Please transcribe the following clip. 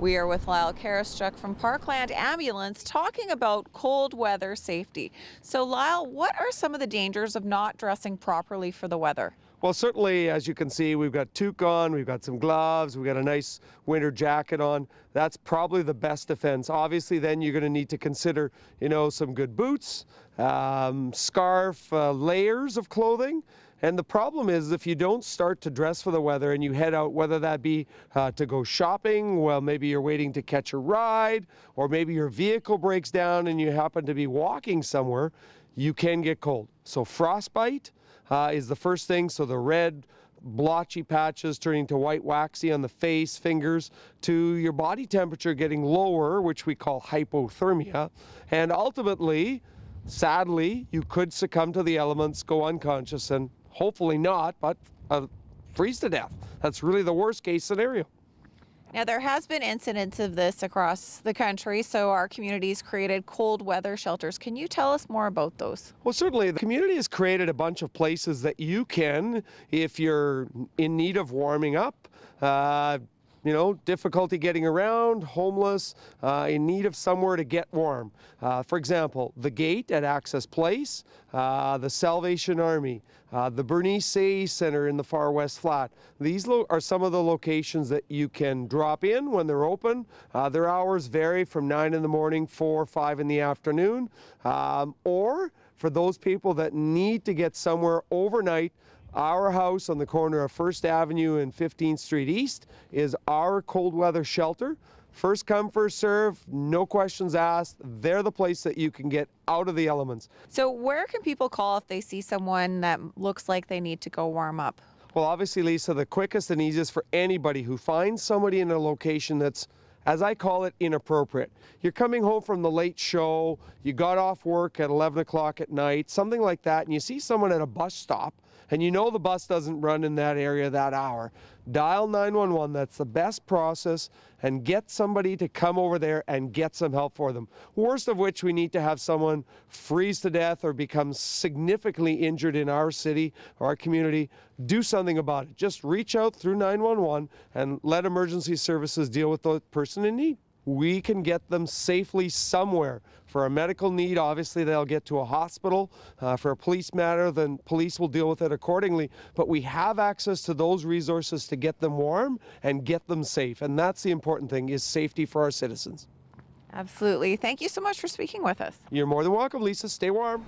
We are with Lyle Karastruck from Parkland Ambulance talking about cold weather safety. So Lyle, what are some of the dangers of not dressing properly for the weather? Well, certainly, as you can see, we've got toque on, we've got some gloves, we've got a nice winter jacket on. That's probably the best defense. Obviously, then you're going to need to consider, some good boots, scarf, layers of clothing. And the problem is if you don't start to dress for the weather and you head out, whether that be to go shopping, well, maybe you're waiting to catch a ride, or maybe your vehicle breaks down and you happen to be walking somewhere, you can get cold. So frostbite is the first thing. So the red blotchy patches turning to white waxy on the face, fingers, to your body temperature getting lower, which we call hypothermia. And ultimately, sadly, you could succumb to the elements, go unconscious, and hopefully not, but freeze to death. That's really the worst case scenario. Now, there has been incidents of this across the country, so our community's created cold weather shelters. Can you tell us more about those? Well, certainly the community has created a bunch of places that you can, if you're in need of warming up, difficulty getting around, homeless, in need of somewhere to get warm. For example, the Gate at Access Place, the Salvation Army, the Bernice Say Center in the Far West Flat. These are some of the locations that you can drop in when they're open. Their hours vary from 9 in the morning, 4 or 5 in the afternoon, or for those people that need to get somewhere overnight. Our house on the corner of 1st Avenue and 15th Street East is our cold weather shelter. First come, first serve, no questions asked. They're the place that you can get out of the elements. So where can people call if they see someone that looks like they need to go warm up? Well, obviously, Lisa, the quickest and easiest for anybody who finds somebody in a location that's, as I call it, inappropriate. You're coming home from the late show, you got off work at 11 o'clock at night, something like that, and you see someone at a bus stop, and you know the bus doesn't run in that area that hour. Dial 911, that's the best process, and get somebody to come over there and get some help for them. Worst of which, we need to have someone freeze to death or become significantly injured in our city or our community. Do something about it. Just reach out through 911 and let emergency services deal with the person in need. We can get them safely somewhere. For a medical need, obviously they'll get to a hospital. For a police matter, then police will deal with it accordingly. But we have access to those resources to get them warm and get them safe. And that's the important thing, is safety for our citizens. Absolutely. Thank you so much for speaking with us. You're more than welcome, Lisa. Stay warm.